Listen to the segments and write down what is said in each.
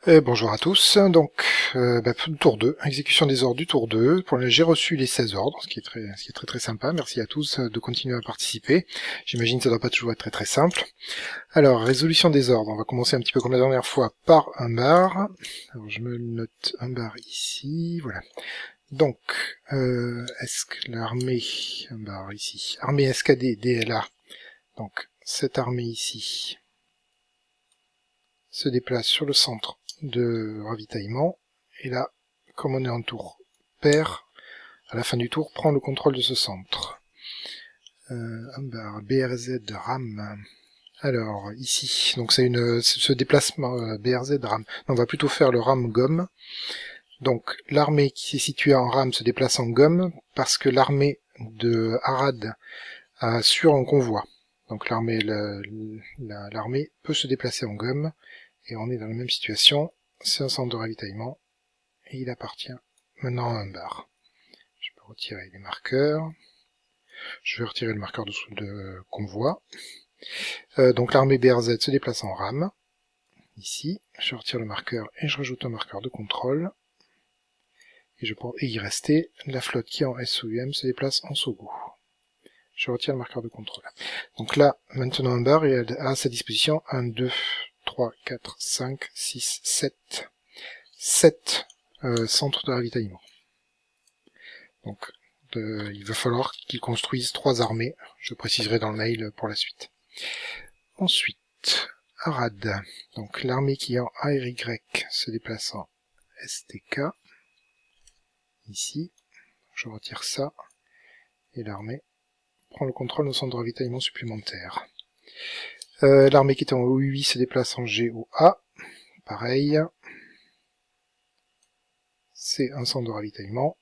Bonjour à tous, donc tour 2, exécution des ordres du tour 2. J'ai reçu les 16 ordres, ce qui est très sympa. Merci à tous de continuer à participer. J'imagine que ça doit pas toujours être très simple. Alors, résolution des ordres, on va commencer un petit peu comme la dernière fois par un bar. Alors je me note un bar ici, voilà. Donc, est-ce que l'armée, un bar ici, armée SKD, DLA, donc cette armée ici, se déplace sur le centre de ravitaillement, et là, comme on est en tour pair, à la fin du tour, prend le contrôle de ce centre. BRZ RAM. Alors, ici, donc c'est ce déplacement BRZ RAM. On va plutôt faire le RAM gomme. Donc, l'armée qui est située en RAM se déplace en gomme, parce que l'armée de Arad assure un convoi. Donc l'armée peut se déplacer en gomme, et on est dans la même situation. C'est un centre de ravitaillement, et il appartient maintenant à un bar. Je peux retirer les marqueurs. Je vais retirer le marqueur de convoi. Donc l'armée BRZ se déplace en RAM. Ici, je retire le marqueur et je rajoute un marqueur de contrôle. Et il restait la flotte qui en SOUM se déplace en SOGO. Je retire le marqueur de contrôle. Donc là, maintenant un bar, il a à sa disposition 1, 2, 3, 4, 5, 6, 7. 7 centres de ravitaillement. Donc il va falloir qu'ils construisent 3 armées. Je préciserai dans le mail pour la suite. Ensuite, Arad. Donc l'armée qui est en ARY se déplace en STK. Ici, je retire ça. Et l'armée prend le contrôle de son centre de ravitaillement supplémentaire. L'armée qui était en OUI se déplace en GOA. Pareil. C'est un centre de ravitaillement.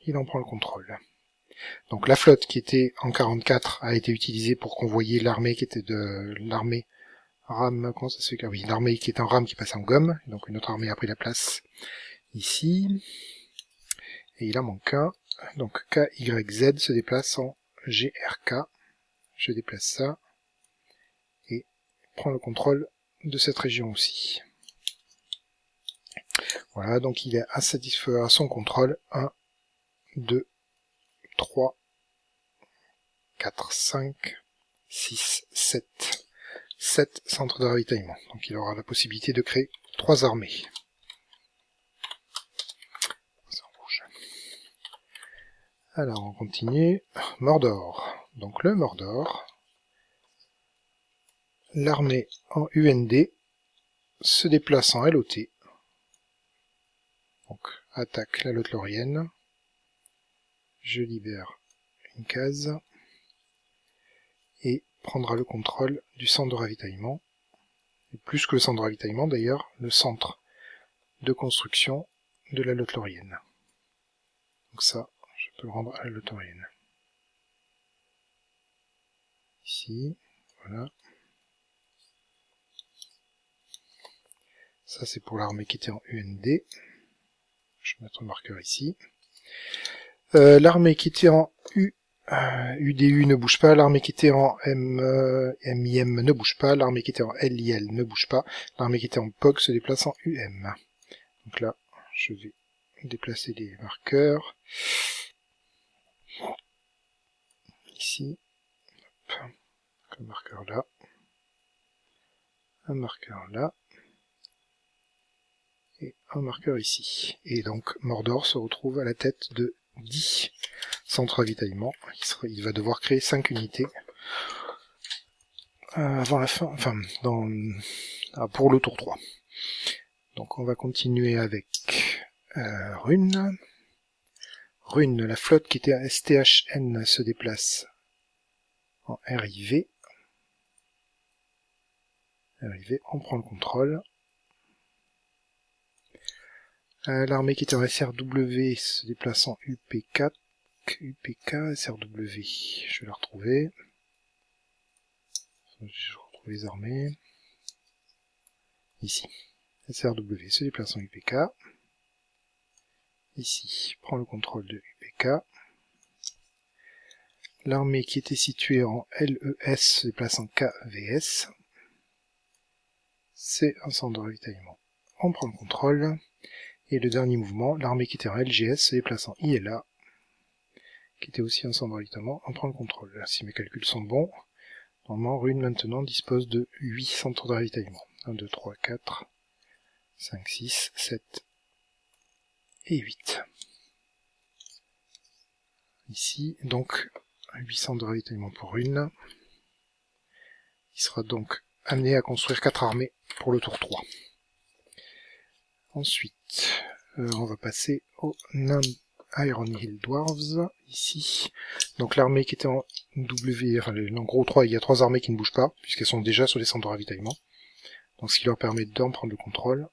Il en prend le contrôle. Donc la flotte qui était en 44 a été utilisée pour convoyer l'armée qui était de l'armée RAM, comment ça se fait? Oui, l'armée qui est en RAM qui passe en gomme, donc une autre armée a pris la place ici. Et il en manque un, donc KYZ se déplace en GRK. Je déplace ça et prends le contrôle de cette région aussi. Voilà, donc il est à satisfaire à son contrôle 1, 2, 3, 4, 5, 6, 7. 7 centres de ravitaillement. Donc il aura la possibilité de créer 3 armées. Alors on continue. Mordor. Donc le Mordor. L'armée en UND se déplace en LOT. Donc attaque la Lothlorienne. Je libère une case. Et prendra le contrôle du centre de ravitaillement. Et plus que le centre de ravitaillement d'ailleurs, le centre de construction de la Lothlorienne. Donc ça, je peux le rendre à la Lothlorienne. Ici, voilà. Ça c'est pour l'armée qui était en UND. Je vais mettre un marqueur ici. L'armée qui était en UDU ne bouge pas, l'armée qui était en MIM ne bouge pas, l'armée qui était en LIL ne bouge pas, l'armée qui était en POG se déplace en UM. Donc là, je vais déplacer les marqueurs. Ici, hop, un marqueur là, un marqueur là, et un marqueur ici. Et donc Mordor se retrouve à la tête de 10 centres de ravitaillement. Il va devoir créer 5 unités avant la fin, pour le tour 3. Donc on va continuer avec Rune. Rune, la flotte qui était à STHN se déplace en RIV. RIV, on prend le contrôle. L'armée qui était en SRW se déplace en UP4. UPK, SRW, je vais la retrouver. Je retrouve les armées. Ici. SRW se déplace en UPK. Ici, prend le contrôle de UPK. L'armée qui était située en LES se déplace en KVS. C'est un centre de ravitaillement on prend le contrôle. Et le dernier mouvement, l'armée qui était en LGS se déplace en ILA, qui était aussi un centre de ravitaillement, on prend le contrôle. Si mes calculs sont bons, normalement Rune maintenant dispose de 8 centres de ravitaillement. 1, 2, 3, 4, 5, 6, 7 et 8. Ici, donc, 8 centres de ravitaillement pour Rune. Il sera donc amené à construire 4 armées pour le tour 3. Ensuite, on va passer aux nains Iron Hill Dwarves, ici. Donc l'armée qui était en W, enfin en gros 3, il y a 3 armées qui ne bougent pas, puisqu'elles sont déjà sur les centres de ravitaillement. Donc ce qui leur permet d'en prendre le contrôle.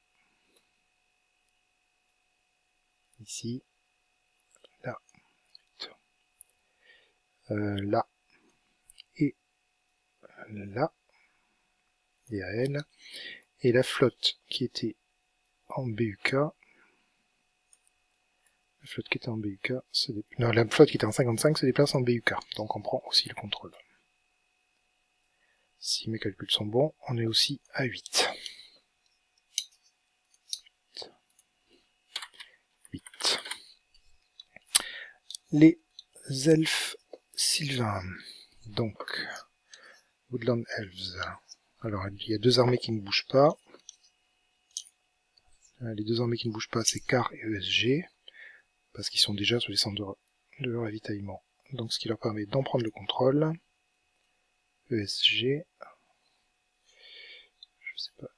Ici, là, là, et là, et à elle. Et la flotte qui était en BUK, la flotte qui était en 55 se déplace en BUK, donc on prend aussi le contrôle. Si mes calculs sont bons, on est aussi à 8. 8. Les elfes sylvains, donc Woodland Elves. Alors il y a 2 armées qui ne bougent pas. Les 2 armées qui ne bougent pas, c'est Car et ESG, parce qu'ils sont déjà sur les centres de ravitaillement. Donc ce qui leur permet d'en prendre le contrôle. ESG, je sais pas,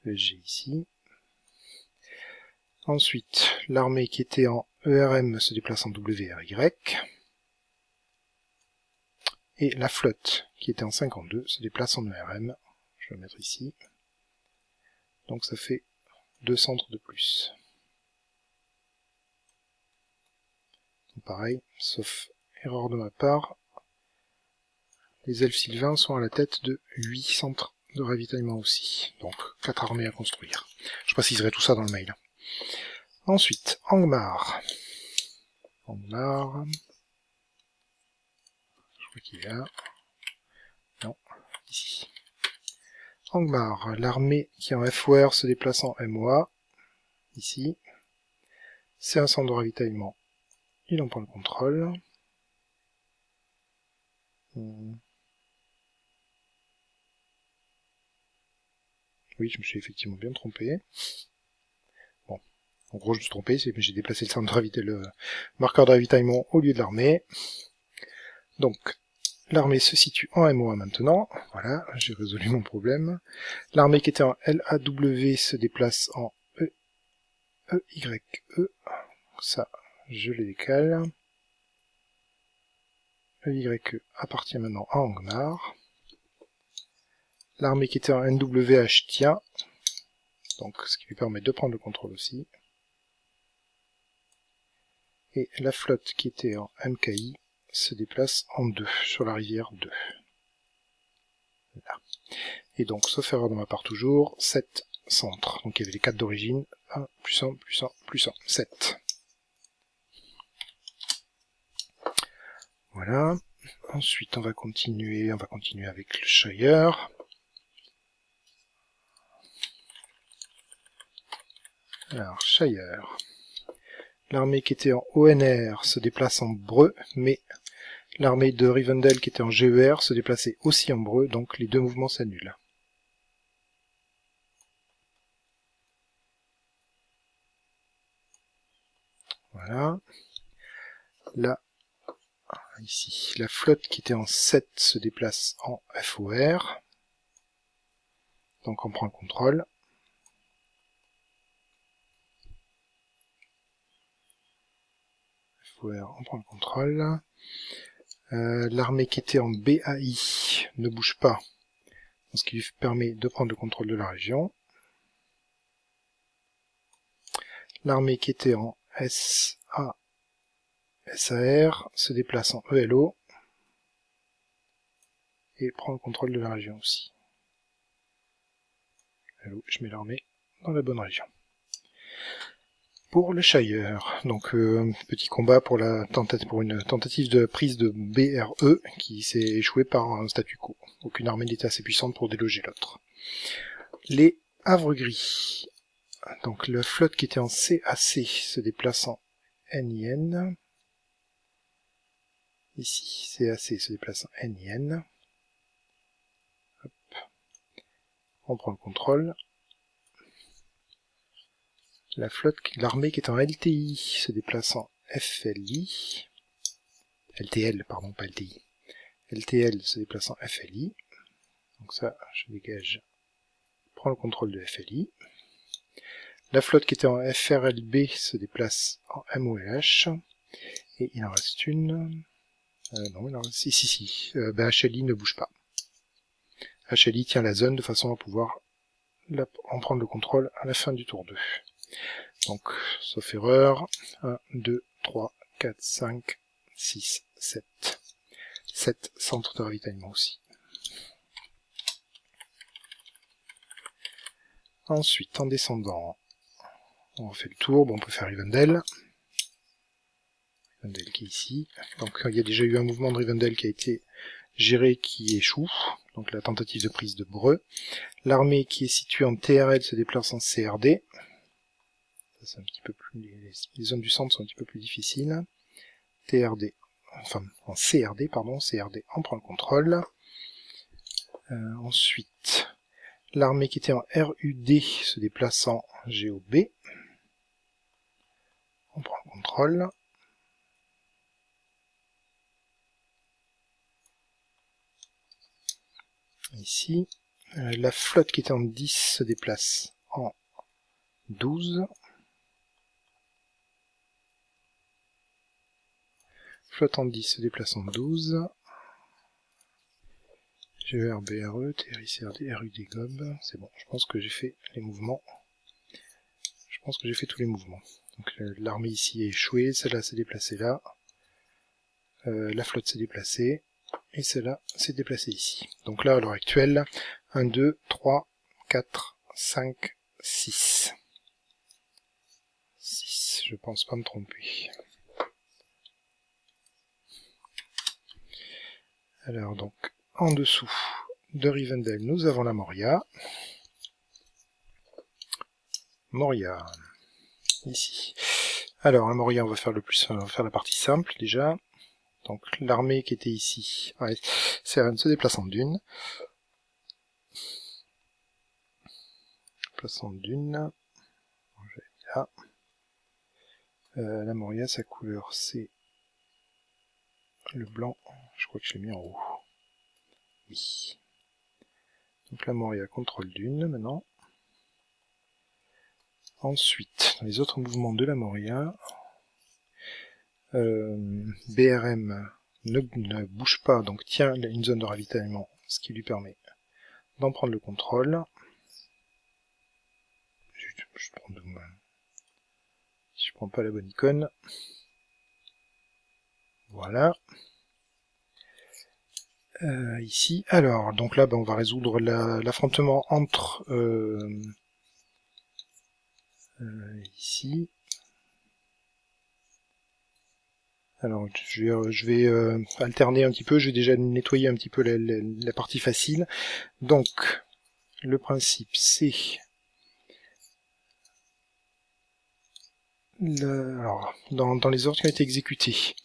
ESG ici. Ensuite, l'armée qui était en ERM se déplace en WRY. Et la flotte qui était en 52 se déplace en ERM. Je vais le mettre ici. Donc ça fait 2 centres de plus. Donc pareil, sauf erreur de ma part, les elfes sylvains sont à la tête de 8 centres de ravitaillement aussi. Donc 4 armées à construire. Je préciserai tout ça dans le mail. Ensuite, Angmar. Angmar. Je crois qu'il est là. Non, ici. Angmar, l'armée qui est en FOR se déplace en MOA. Ici. C'est un centre de ravitaillement. Il en prend le contrôle. Oui, je me suis effectivement bien trompé. Bon, en gros je me suis trompé, mais j'ai déplacé le centre de ravitaillement, le marqueur de ravitaillement au lieu de l'armée. Donc, l'armée se situe en MOA maintenant. Voilà, j'ai résolu mon problème. L'armée qui était en LAW se déplace en EYE. Ça, je les décale. EYE appartient maintenant à Angmar. L'armée qui était en NWH tient. Donc, ce qui lui permet de prendre le contrôle aussi. Et la flotte qui était en MKI se déplace en 2, sur la rivière 2. Là. Et donc, sauf erreur de ma part toujours, 7 centres. Donc il y avait les 4 d'origine, 1, plus 1, plus 1, plus 1, 7. Voilà. Ensuite, on va continuer avec le Shire. Alors, Shire. L'armée qui était en ONR se déplace en Breu, mais l'armée de Rivendell qui était en GER se déplaçait aussi en Breu, donc les 2 mouvements s'annulent. Voilà. Là, ici, la flotte qui était en 7 se déplace en FOR. Donc on prend le contrôle. FOR, on prend le contrôle. L'armée qui était en BAI ne bouge pas, ce qui lui permet de prendre le contrôle de la région. L'armée qui était en SA, SAR se déplace en ELO et prend le contrôle de la région aussi. ELO, je mets l'armée dans la bonne région. pour le Shire. Donc petit combat pour une tentative de prise de BRE qui s'est échouée par un statu quo. Aucune armée n'était assez puissante pour déloger l'autre. Les Havre Gris. Donc la flotte qui était en CAC se déplace en NIN. Ici, CAC se déplace en NIN. Hop. On prend le contrôle. L'armée qui est en LTI se déplace en FLI. LTL, pardon, pas LTI. LTL se déplace en FLI. Donc ça, je dégage. Je prends le contrôle de FLI. La flotte qui était en FRLB se déplace en MOLH. Et il en reste une. Non, il en reste... Si. HLI ne bouge pas. HLI tient la zone de façon à pouvoir en prendre le contrôle à la fin du tour 2. Donc, sauf erreur, 1, 2, 3, 4, 5, 6, 7. 7 centres de ravitaillement aussi. Ensuite, en descendant, on refait le tour. Bon, on peut faire Rivendell. Rivendell qui est ici. Donc, il y a déjà eu un mouvement de Rivendell qui a été géré qui échoue. Donc, la tentative de prise de Breux. L'armée qui est située en TRL se déplace en CRD. Ça, c'est un petit peu plus, les zones du centre sont un petit peu plus difficiles. TRD, enfin, en CRD, pardon, CRD, on prend le contrôle. Ensuite, l'armée qui était en RUD se déplace en GOB. On prend le contrôle. Ici, la flotte qui était en 10 se déplace en 12. Flotte en 10 se déplace en 12. GER, BRE, TRI, CRD, RUD, GOB. C'est bon, je pense que j'ai fait les mouvements. Je pense que j'ai fait tous les mouvements. Donc l'armée ici est échouée, celle-là s'est déplacée là. La flotte s'est déplacée. Et celle-là s'est déplacée ici. Donc là, à l'heure actuelle, 1, 2, 3, 4, 5, 6. 6, je pense pas me tromper. Alors donc, en dessous de Rivendell, nous avons la Moria. Moria, ici. Alors, la Moria, on va faire la partie simple déjà. Donc, l'armée qui était ici, Seren se déplace en dune. Déplaçant de dune. Là. La Moria, sa couleur, c'est le blanc. Je crois que je l'ai mis en haut. Oui. Donc la Moria contrôle dune maintenant. Ensuite, dans les autres mouvements de la Moria, BRM ne bouge pas, donc tient une zone de ravitaillement, ce qui lui permet d'en prendre le contrôle. Je prends pas la bonne icône. Voilà. Ici, alors, donc là, on va résoudre l'affrontement entre ici. Alors, je vais alterner un petit peu. Je vais déjà nettoyer un petit peu la partie facile. Donc, le principe, c'est alors, dans les ordres qui ont été exécutés,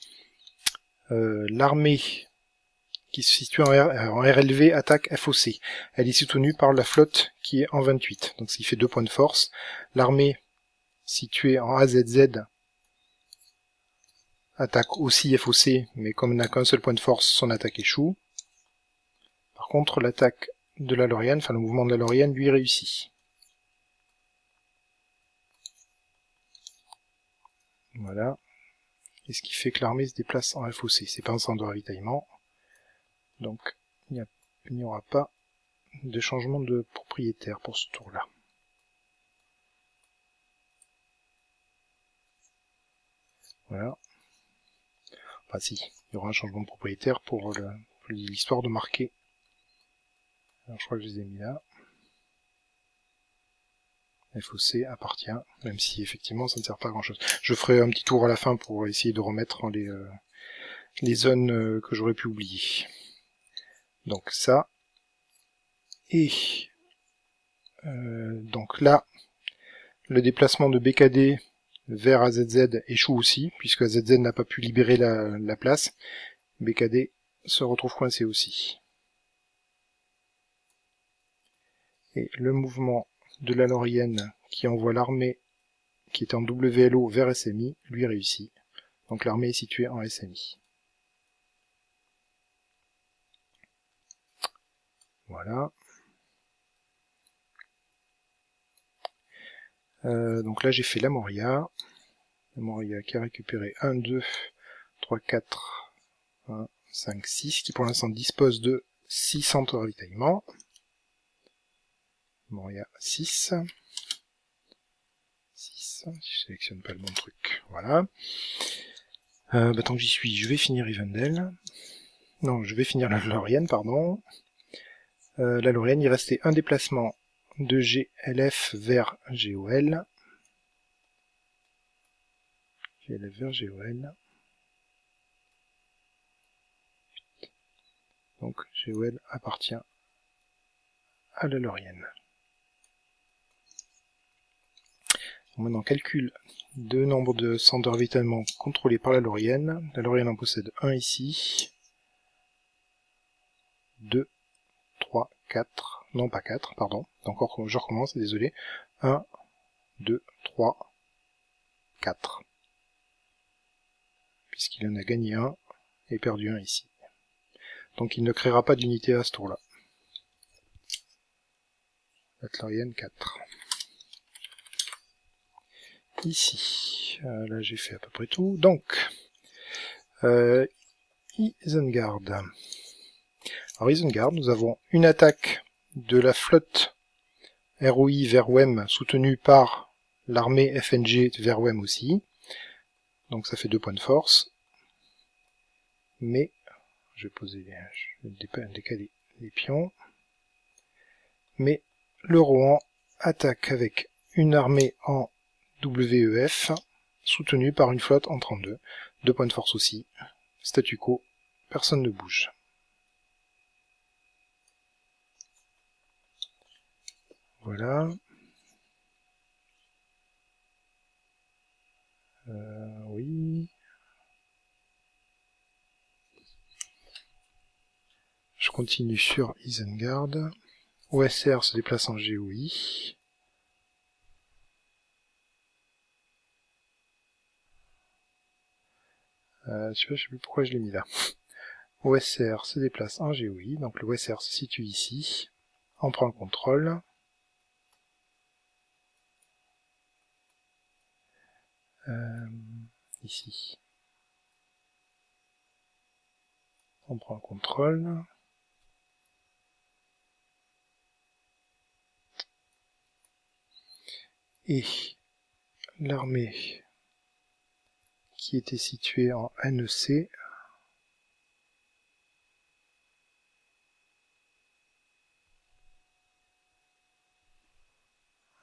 l'armée qui se situe en RLV attaque FOC. Elle est soutenue par la flotte qui est en 28, donc ce qui fait 2 points de force. L'armée située en AZZ attaque aussi FOC, mais comme elle n'a qu'un seul point de force, son attaque échoue. Par contre, l'attaque de la Lorienne, enfin le mouvement de la Lorienne, lui réussit. Voilà. Et ce qui fait que l'armée se déplace en FOC. C'est pas un centre de ravitaillement. Donc, il n'y aura pas de changement de propriétaire pour ce tour-là. Voilà. Enfin si, il y aura un changement de propriétaire pour l'histoire de marquer. Alors je crois que je les ai mis là. FOC appartient, même si effectivement ça ne sert pas à grand chose. Je ferai un petit tour à la fin pour essayer de remettre les zones que j'aurais pu oublier. Donc ça, et donc là, le déplacement de BKD vers AZZ échoue aussi, puisque AZZ n'a pas pu libérer la place. BKD se retrouve coincé aussi. Et le mouvement de la Lorienne qui envoie l'armée qui est en WLO vers SMI, lui réussit. Donc l'armée est située en SMI. Voilà. Donc là j'ai fait la Moria. La Moria qui a récupéré 1, 2, 3, 4, 1, 5, 6, qui pour l'instant dispose de 6 centres de ravitaillement. Moria 6. 6, je sélectionne pas le bon truc. Voilà. Tant que j'y suis, je vais finir Rivendell. Non, je vais finir la Lorienne, pardon. La Lorienne, il restait un déplacement de GLF vers GOL. GLF vers GOL. Donc GOL appartient à la Lorienne. Maintenant, calcul de nombre de centres de ravitaillement contrôlés par la Lorienne. La Lorienne en possède un ici. 2, 3, 4. Non, pas 4, pardon. Encore, je recommence, désolé. 1, 2, 3, 4. Puisqu'il en a gagné un et perdu un ici. Donc il ne créera pas d'unité à ce tour-là. Lorienne 4. Ici, là j'ai fait à peu près tout. Donc, Isengard. Alors Isengard, nous avons une attaque de la flotte ROI vers Wem, soutenue par l'armée FNG vers Wem aussi. Donc ça fait 2 points de force. Mais, je vais décaler les pions. Mais le Rohan attaque avec une armée en WEF, soutenue par une flotte en 32. 2 points de force aussi. Statu quo, personne ne bouge. Voilà. Oui. Je continue sur Isengard. OSR se déplace en GOI. Je sais plus pourquoi je l'ai mis là. OSR se déplace en GOI, donc le OSR se situe ici. On prend le contrôle. Ici. On prend le contrôle. Et l'armée qui était située en NEC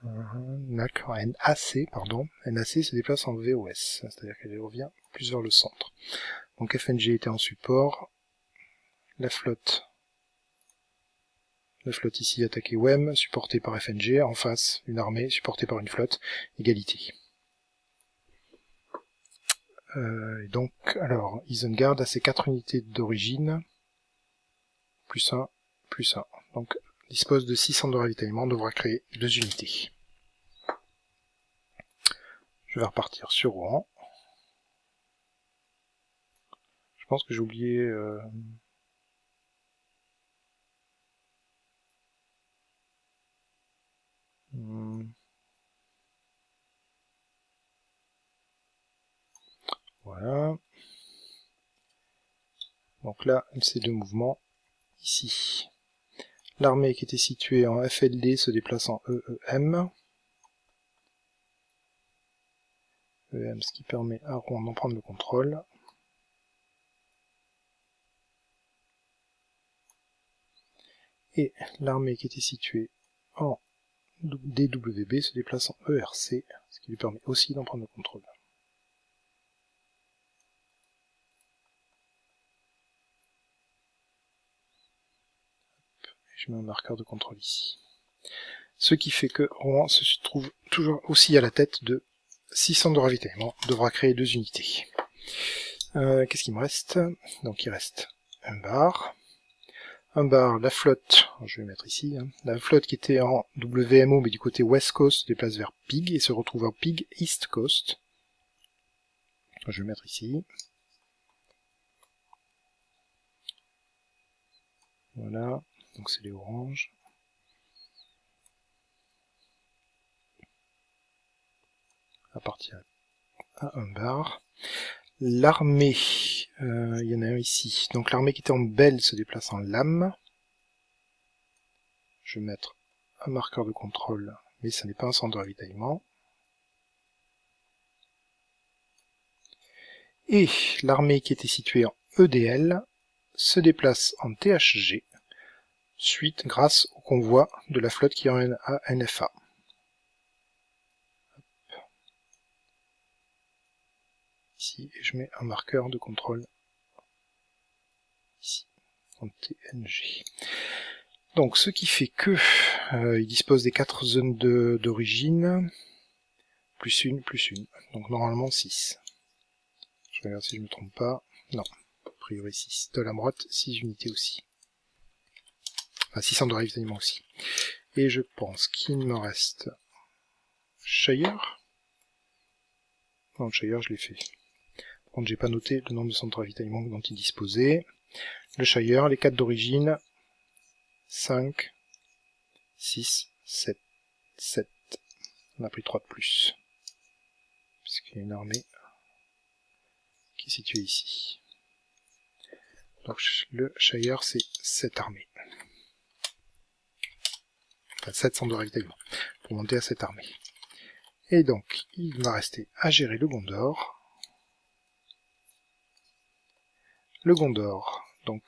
NAC pardon. NAC se déplace en VOS, c'est-à-dire qu'elle revient plus vers le centre. Donc FNG était en support. La flotte ici attaquée WEM, supportée par FNG. En face, une armée supportée par une flotte. Égalité. Et donc, alors, Isengard a ses 4 unités d'origine. Plus 1, plus 1. Donc, dispose de 6 centres de ravitaillement, devra créer 2 unités. Je vais repartir sur Rohan. Je pense que j'ai oublié... Voilà. Donc là, ces 2 mouvements, ici. L'armée qui était située en FLD se déplace en EEM. EEM, ce qui permet à Rouen d'en prendre le contrôle. Et l'armée qui était située en DWB se déplace en ERC, ce qui lui permet aussi d'en prendre le contrôle. Je mets un marqueur de contrôle ici. Ce qui fait que Rouen se trouve toujours aussi à la tête de 6 centres de ravitaillement, devra créer 2 unités. Qu'est-ce qu'il me reste? Donc il reste un bar. Un bar, la flotte, je vais mettre ici, hein, la flotte qui était en WMO mais du côté West Coast se déplace vers Pig et se retrouve en Pig East Coast. Je vais mettre ici. Voilà, donc c'est les oranges. Appartient à un bar. L'armée, il y en a un ici. Donc l'armée qui était en belle se déplace en lame. Je vais mettre un marqueur de contrôle, mais ça n'est pas un centre de ravitaillement. Et l'armée qui était située en EDL se déplace en THG, suite grâce au convoi de la flotte qui est en NFA. Ici, et je mets un marqueur de contrôle ici, en TNG. Donc, ce qui fait que il dispose des 4 zones d'origine, plus une. Donc, normalement 6. Je regarde si je me trompe pas. Non, a priori 6. De la droite, 6 unités aussi. Enfin, 600 de ravitaillement aussi. Et je pense qu'il me reste Shire. Non, Shire, je l'ai fait. Par contre, j'ai pas noté le nombre de centres de ravitaillement dont il disposait. Le Shire, les 4 d'origine, 5, 6, 7, 7. On a pris 3 de plus. Puisqu'il y a une armée qui est située ici. Donc le Shire, c'est 7 armées. Enfin, 7 centres de ravitaillement. Pour monter à cette armée. Et donc, il va rester à gérer le Gondor. Le Gondor, donc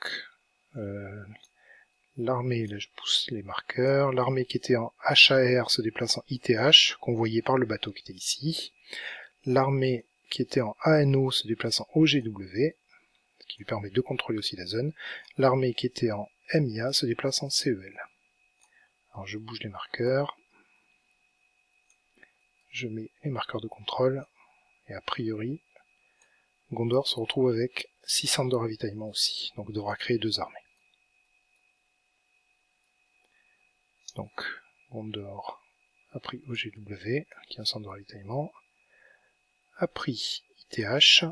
l'armée, là je pousse les marqueurs, l'armée qui était en HAR se déplace en ITH, convoyée par le bateau qui était ici. L'armée qui était en ANO se déplace en OGW, ce qui lui permet de contrôler aussi la zone. L'armée qui était en MIA se déplace en CEL. Alors je bouge les marqueurs, je mets les marqueurs de contrôle, et a priori, Gondor se retrouve avec 6 centres de ravitaillement aussi, donc devra créer 2 armées. Donc, Gondor a pris OGW, qui est un centre de ravitaillement, a pris ITH,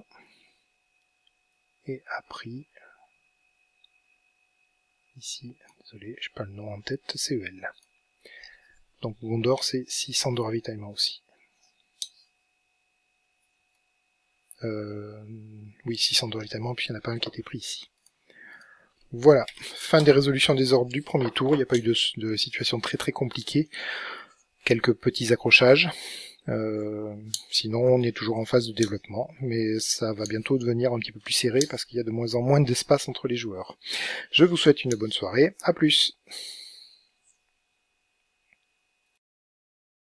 et a pris, ici, désolé, j'ai pas le nom en tête, CEL. Donc Gondor, c'est 6 centres de ravitaillement aussi. Oui, 6 centres de ravitaillement, puis il n'y en a pas un qui a été pris ici. Voilà, fin des résolutions des ordres du premier tour, il n'y a pas eu de situation très compliquée. Quelques petits accrochages. Sinon, on est toujours en phase de développement, mais ça va bientôt devenir un petit peu plus serré parce qu'il y a de moins en moins d'espace entre les joueurs. Je vous souhaite une bonne soirée, à plus!